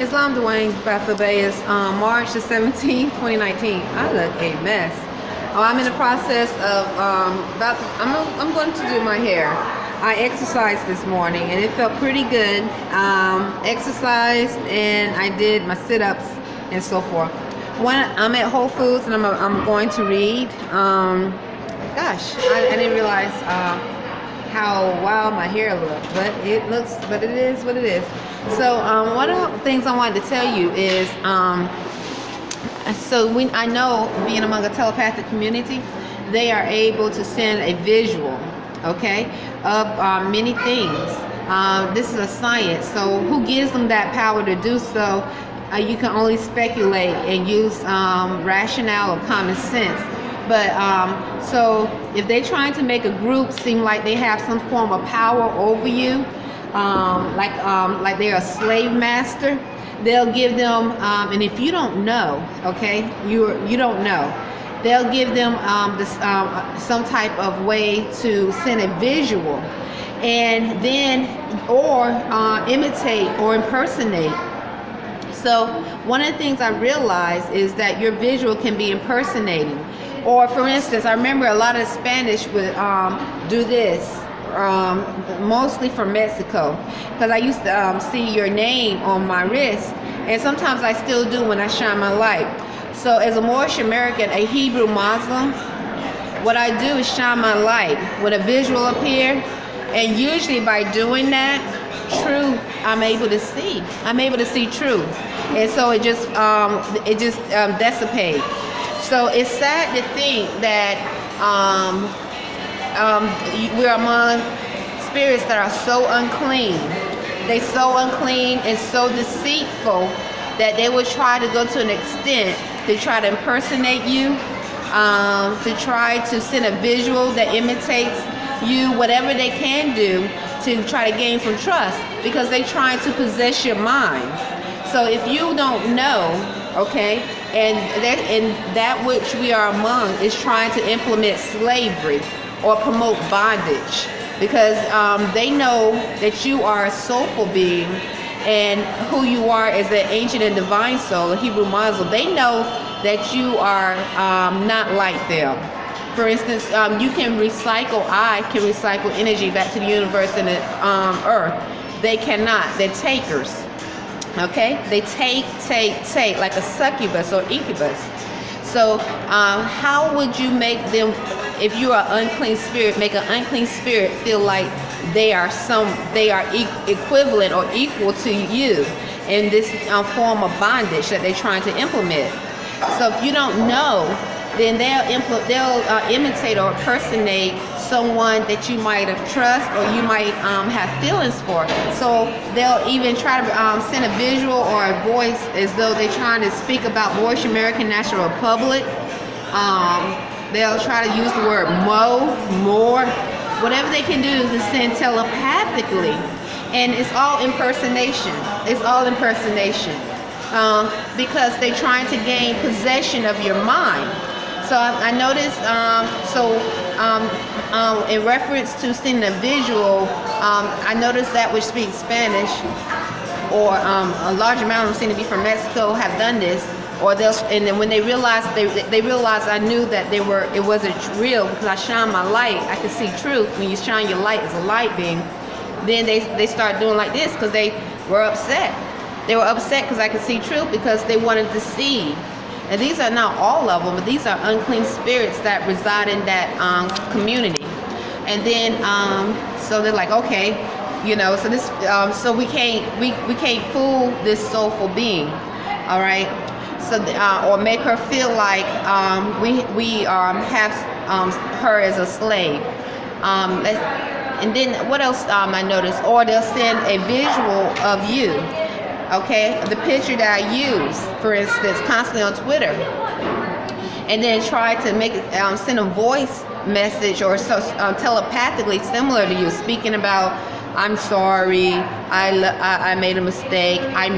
Islam Dwayne Beye is March the 17th, 2019. I look a mess. Oh, I'm in the process of I'm going to do my hair. I exercised this morning and it felt pretty good. Exercised and I did my sit-ups and so forth. I'm at Whole Foods and I'm going to read. Gosh, I didn't realize how wild my hair looked, but it is what it is. So one of the things I wanted to tell you is, I know, being among a telepathic community, they are able to send a visual, okay, of many things. This is a science, so who gives them that power to do so? You can only speculate and use rationale or common sense. But so if they're trying to make a group seem like they have some form of power over you, like they're a slave master, they'll give them, and if you don't know, okay, you don't know, they'll give them some type of way to send a visual, and then or imitate or impersonate. So one of the things I realized is that your visual can be impersonating. Or for instance, I remember a lot of Spanish would do this, mostly from Mexico, because I used to see your name on my wrist, and sometimes I still do when I shine my light. So as a Moorish American, a Hebrew Muslim, what I do is shine my light when a visual appears, and usually by doing that, truth I'm able to see. I'm able to see truth, and so it just dissipates. So it's sad to think that we're among spirits that are so unclean. They're so unclean and so deceitful that they will try to go to an extent to try to impersonate you, to try to send a visual that imitates you, whatever they can do to try to gain some trust, because they're trying to possess your mind. So if you don't know, okay, and that which we are among is trying to implement slavery or promote bondage, because they know that you are a soulful being and who you are as an ancient and divine soul, a Hebrew Muslim. They know that you are not like them. For instance, I can recycle energy back to the universe and the earth. They cannot. They're takers. Okay, they take like a succubus or incubus. So how would you make them, if you are an unclean spirit, make an unclean spirit feel like they are equivalent or equal to you in this form of bondage that they're trying to implement? So if you don't know, then they'll imitate or impersonate someone that you might have trust or you might have feelings for. So they'll even try to send a visual or a voice as though they're trying to speak about Moorish American National Republic. They'll try to use the word more. Whatever they can do is to send telepathically, and it's all impersonation. It's all impersonation because they're trying to gain possession of your mind. So I noticed, in reference to seeing a visual, I noticed that which speaks Spanish, or a large amount of them seem to be from Mexico, have done this, and then when they realized, they realized I knew that it wasn't real, because I shine my light. I could see truth. When you shine your light as a light being, then they start doing like this, because they were upset. They were upset because I could see truth, because they wanted to deceive. And these are not all of them, but these are unclean spirits that reside in that community. And then, so they're like, okay, so this, so we can't fool this soulful being, all right? So, or make her feel like we have her as a slave. And then what else I noticed? Or they'll send a visual of you. Okay, the picture that I use, for instance, constantly on Twitter, and then try to make it send a voice message or telepathically similar to you, speaking about, I'm sorry, I made a mistake, I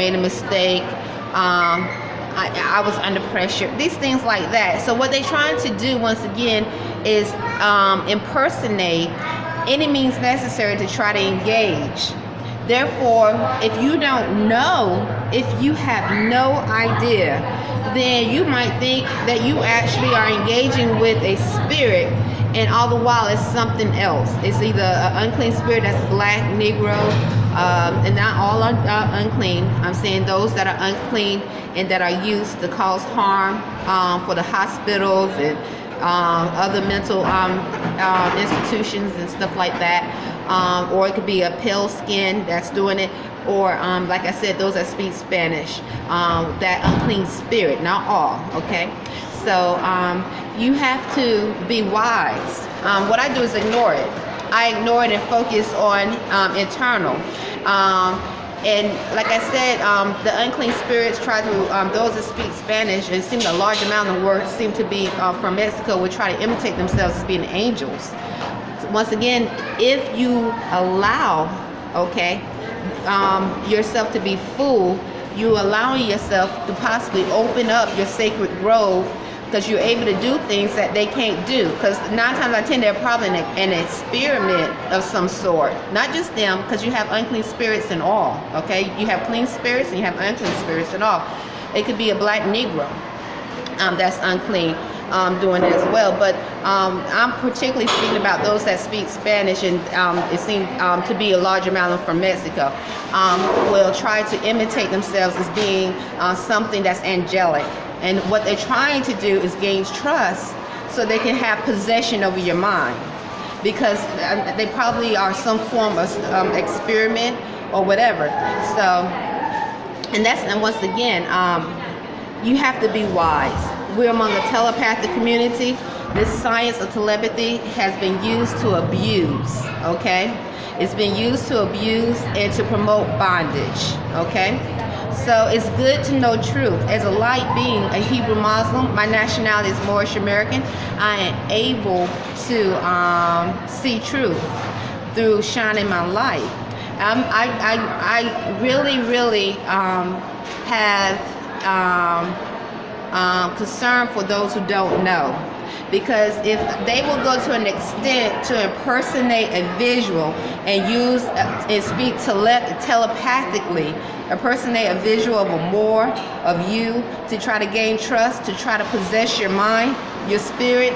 was under pressure, these things like that. So what they're trying to do, once again, is impersonate any means necessary to try to engage. Therefore, if you don't know, if you have no idea, then you might think that you actually are engaging with a spirit, and all the while it's something else. It's either an unclean spirit that's black, Negro, and not all are unclean. I'm saying those that are unclean and that are used to cause harm for the hospitals and other mental institutions and stuff like that. Or it could be a pale skin that's doing it, or like I said, those that speak Spanish, that unclean spirit, not all, okay? So you have to be wise. What I do is ignore it. I ignore it and focus on internal. And like I said, the unclean spirits try to, those that speak Spanish, and it seems a large amount of words seem to be from Mexico, would try to imitate themselves as being angels. Once again, if you allow, okay, yourself to be fooled, you allowing yourself to possibly open up your sacred grove, because you're able to do things that they can't do. Because 9 times out of 10, they're probably an experiment of some sort. Not just them, because you have unclean spirits and all, okay? You have clean spirits and you have unclean spirits and all. It could be a black Negro that's unclean. Doing it as well, but I'm particularly speaking about those that speak Spanish, and it seems to be a large amount of from Mexico, will try to imitate themselves as being something that's angelic, and what they're trying to do is gain trust so they can have possession over your mind, because they probably are some form of experiment or whatever. So, and once again, you have to be wise. We're among the telepathic community. This science of telepathy has been used to abuse, okay? It's been used to abuse and to promote bondage, okay? So it's good to know truth. As a light being, a Hebrew Muslim, my nationality is Moorish American, I am able to see truth through shining my light. I really have concern for those who don't know, because if they will go to an extent to impersonate a visual and use and speak telepathically, impersonate a visual of a Moor, of you, to try to gain trust, to try to possess your mind, your spirit,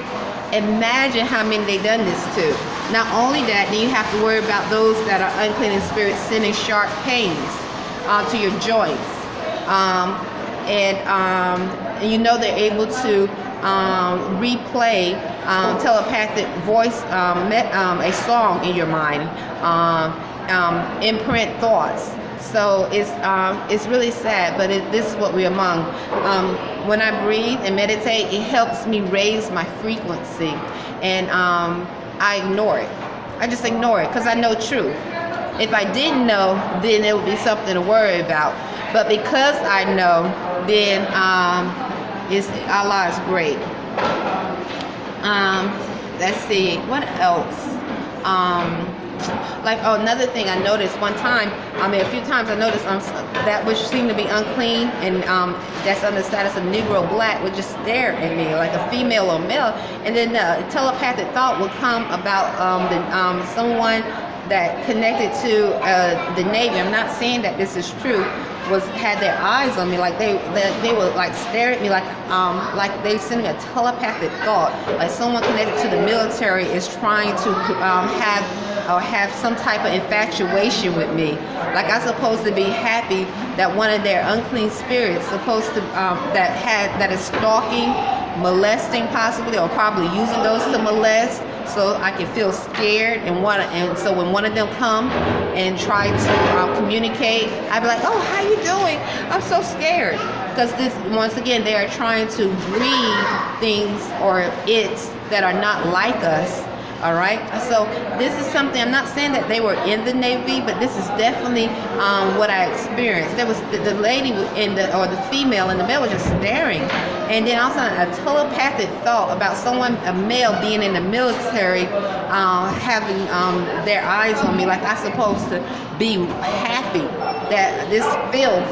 imagine how many they done this to. Not only that, then you have to worry about those that are unclean in spirit sending sharp pains to your joints. And you know they're able to replay telepathic voice, a song in your mind, imprint thoughts. So it's really sad, but this is what we're among. When I breathe and meditate, it helps me raise my frequency, and I ignore it. I just ignore it because I know truth. If I didn't know, then it would be something to worry about. But because I know, then Allah is great. Let's see, what else? Another thing I noticed one time, a few times I noticed that which seemed to be unclean and that's on the status of Negro black would just stare at me like a female or male, and then telepathic thought would come about someone that connected to the Navy. I'm not saying that this is true. Had their eyes on me, like they would like stare at me like they send me a telepathic thought, like someone connected to the military is trying to have some type of infatuation with me. Like I'm supposed to be happy that one of their unclean spirits supposed to that is stalking, molesting possibly, or probably using those to molest. So I can feel scared and so when one of them come and try to communicate, I'd be like, oh, how you doing? I'm so scared. Because once again, they are trying to breed things or it's that are not like us. All right. So this is something, I'm not saying that they were in the Navy, but this is definitely what I experienced. There was the lady or the female and the male was just staring. And then also a telepathic thought about a male being in the military, having their eyes on me, like I'm supposed to be happy that this filth,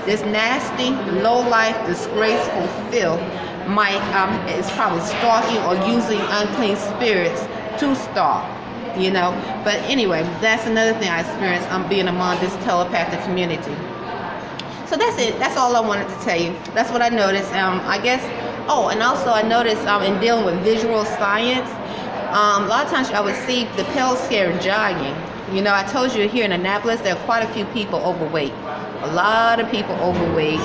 this nasty, low-life, disgraceful filth is probably stalking or using unclean spirits to stalk. you know. But anyway, that's another thing I experienced being among this telepathic community. So that's it. That's all I wanted to tell you. That's what I noticed. I guess, oh, and also I noticed in dealing with visual science, a lot of times I would see the pale skin jogging. You know, I told you here in Annapolis, there are quite a few people overweight. A lot of people overweight,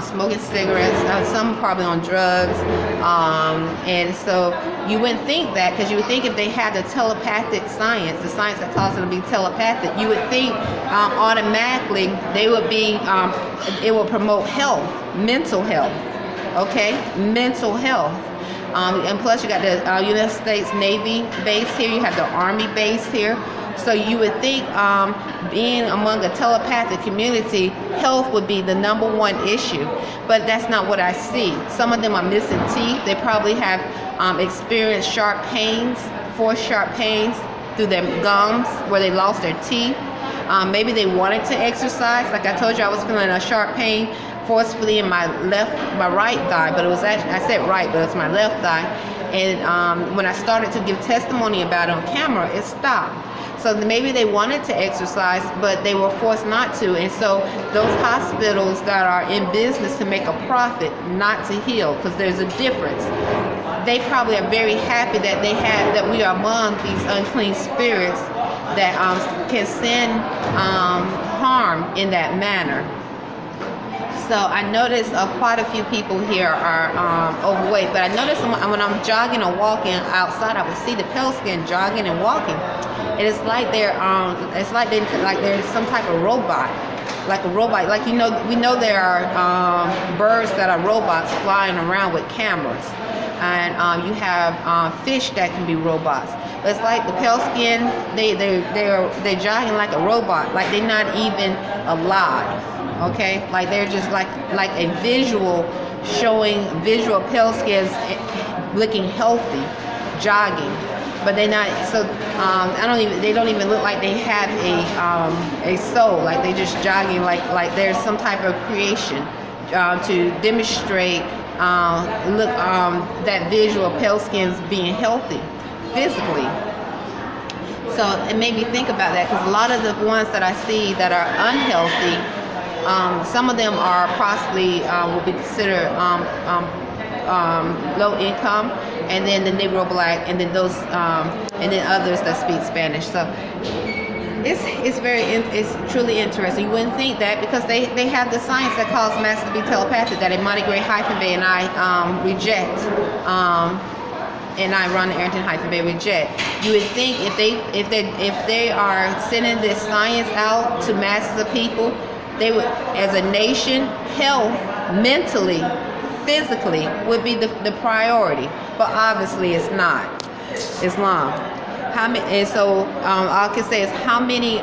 smoking cigarettes, some probably on drugs. And so you wouldn't think that, because you would think if they had the telepathic science, the science that causes them to be telepathic, you would think automatically they would be, it will promote health, mental health, okay? Mental health. And plus you got the United States Navy base here, you have the Army base here. So you would think being among a telepathic community, health would be the #1 issue. But that's not what I see. Some of them are missing teeth. They probably have experienced sharp pains, forced sharp pains through their gums where they lost their teeth. Maybe they wanted to exercise. Like I told you, I was feeling a sharp pain forcefully in my right thigh, but it was actually, I said right, but it's my left thigh. And when I started to give testimony about it on camera, it stopped. So maybe they wanted to exercise, but they were forced not to. And so those hospitals that are in business to make a profit, not to heal, because there's a difference. They probably are very happy that that we are among these unclean spirits that can send harm in that manner. So I noticed quite a few people here are overweight, but I noticed when I'm jogging or walking outside, I would see the pale skin jogging and walking, and it's like they're some type of robot, like a robot. Like, you know, we know there are birds that are robots flying around with cameras, and you have fish that can be robots. But it's like the pale skin, they're jogging like a robot, like they're not even alive. Okay, like they're just like a visual showing visual pale skins looking healthy, jogging, but they're not. So they don't even look like they have a soul. Like they just jogging like there's some type of creation to demonstrate that visual pale skins being healthy physically. So it made me think about that, because a lot of the ones that I see that are unhealthy, some of them are possibly will be considered low income, and then the Negro Black, and then those, and then others that speak Spanish. So it's truly interesting. You wouldn't think that, because they have the science that calls masses to be telepathic, that Malik Arrington-Bey and I reject. And I run Arrington-Bey reject. You would think if they are sending this science out to masses of people, they would, as a nation, health, mentally, physically, would be the priority. But obviously it's not. Islam. And so all I can say is how many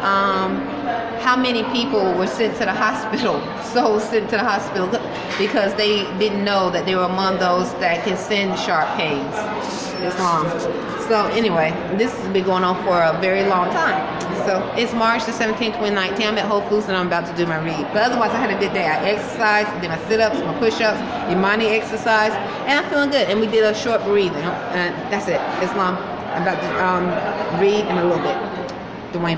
people were sent to the hospital, souls sent to the hospital, because they didn't know that they were among those that can send sharp pains. Islam. So anyway, this has been going on for a very long time. So it's March the 17th, 2019. I'm at Whole Foods and I'm about to do my read. But otherwise, I had a good day. I exercised, did my sit-ups, my push-ups, Imani exercise, and I'm feeling good. And we did a short breathing. And that's it. Islam. I'm about to read in a little bit. Beye.